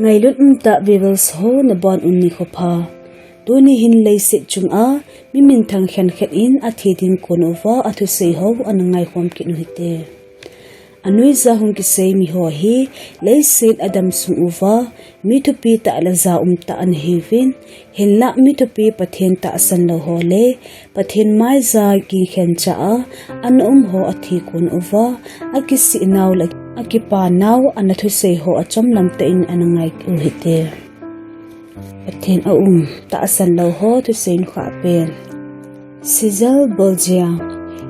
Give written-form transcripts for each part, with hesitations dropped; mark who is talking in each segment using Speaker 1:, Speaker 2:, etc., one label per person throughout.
Speaker 1: Ngai lut ta vivels ho na bon unni khopa tuni hin leiset'a chung a mimin thang khen khet in athidin kon'uva athusei ho anangai hom ki nu hite anui za hung ki sei mi ho hi leiset adam sung uva mithupi ta alaza ta an hivin hinla mithupi pathen tahsan lo holeh pathen mai za gingkhen cha anaum ho athi kon'uva akisihnao la akipao anathuseidoh achomlam tah-in anangai u hite pathen tahsan lo ho thusei kha pen sizal bolja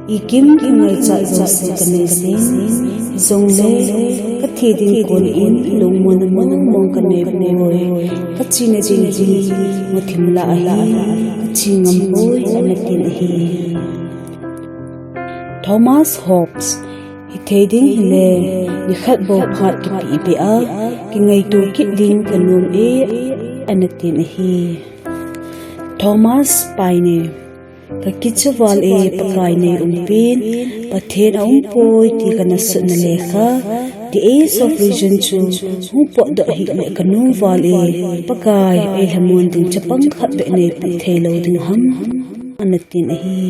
Speaker 1: ikim ngai cha zo se kanesin jongle kathidin kon in lungmon mong kane boy kachine jing ji muthimla hi chingam boy anatin hi Thomas Hobbes hitheding hile nikhat bo phat ki pi a ki ngai tu ki ding kanum e anatin hi Thomas Paine kakichwal e pakai ne umpin pathen poi ti kana sunna lekha the ace of vision chu humpo da hi le kanum wal e pakai e hamun ding chapang khat be ne pathelo ding ham anatin hi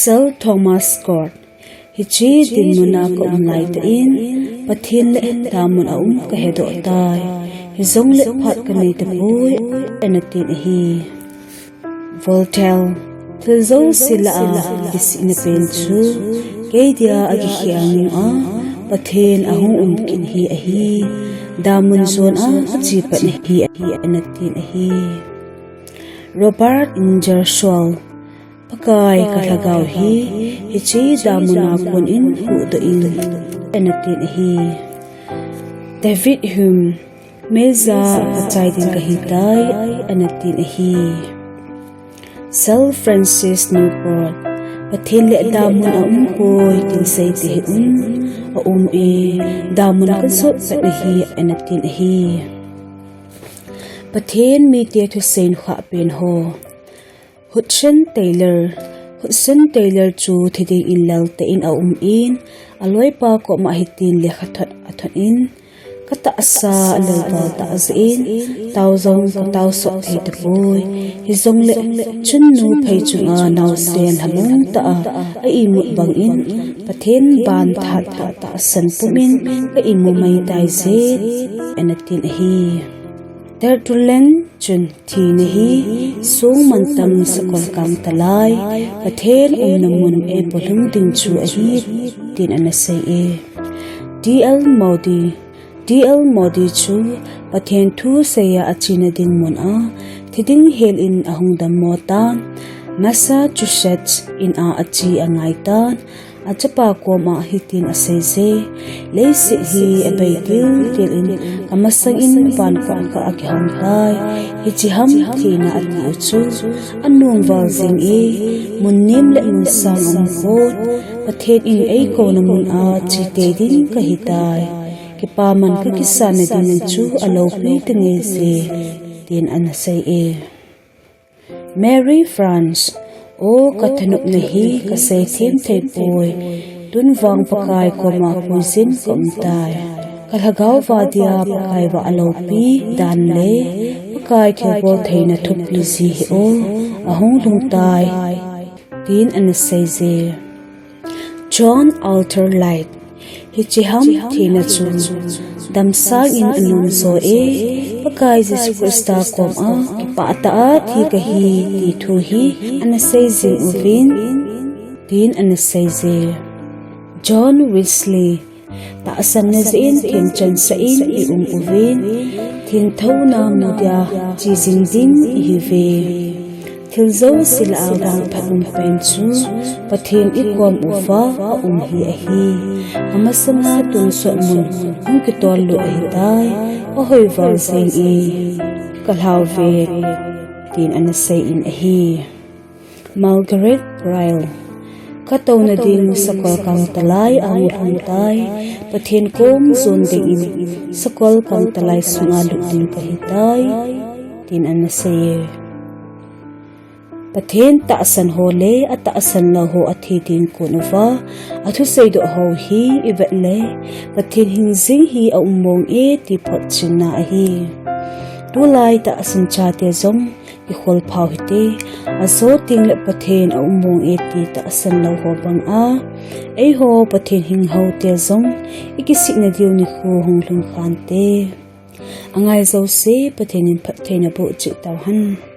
Speaker 1: Sir Thomas Scott hichi dinmuna ko ngai in pathen le damun ka hedo tai hi jong le phat ka nei te poi anatin hi Voltaire Thuzo sila kisina penchu Kaya agikhiangin pathen ahong kin hi ahi damun zon achipat hi anatin ahi Robert Ingersoll pakai kalagaw hi hichi damuna kun in hu do in anatin ahi David Hume meza pachay din kahitay anatin ahi Sir Francis Newport pathen le damun poi thusei te e damun kan sot pat hi anatin hi pathen mi te thusei kha pen ho Hudson Taylor chu thiding in lal te in in aloi pa ko ma hitin le khathot athon in kata asa alba ta azin tauzong ka tauso hite boy hi jongle chunnu phei chunga naw sen hamung ta a imut bang in pathen ban tha ta san pumin ka imu mai dai se anatin hi tertulen chun thi ne hi sung mantam sakol kam talai pathen namun e bolung ding chu a hi tin anasei e D.L. Modi chu pathen thusei achina dinmun thiding hel in ahung dam mota Massachusetts in achi angai tan achapa ko ma hitin asese leise hi abaidil til in kamasang in ban ka akhang kai hichiham thina ati chu anung wal jing e munnim le mun sang ko pathen in ei ko namun chi te din ka hitai kipaman ka kisane din chu alo play tinge se tin anasei e Mary France o kathanup na hi kasei them thei poi tun wang pakai ko ma puisin kom tai kalhagaw vadia pakai wa alo pi dan le pakai thebo theina thup li ji hi o ahung lung tai tin anasei je John Alter Light hichiham thina chu damsang in anum so e pakai Jesus Christa kom kipa ta thi ka hi ti thu hi anasei jing uvin tin anasei je John Wesley tahsan na zin thin chan sa in i uvin thin thona mudia chi jing din hi ve Thilzo sila ang patong pensu pathen ikom uva hi ahi amasanga tunso mun kitol lo ahitai ahoy wal sing i kalhaw ve tin anasei in ahi Margaret Ryle kataw na din sakol kang talay ang utay pathen kom zon ding in sakol kang talay sungaluk din kahitay tin anasei Pathen tahsan holeh atahsan lo ho athi kon'uva athuseidoh ho hi ivetle Pathen hing jing hi monge ti photchenna hi Tulai tahsan chate jong kikhol phau hite ajotengle Pathen monge ti tahsan lo ho bang a ei ho Pathen hing ho te jong akisihnao ni khu honglung khan te angai zo se Pathen in photchenna bu chi tawhan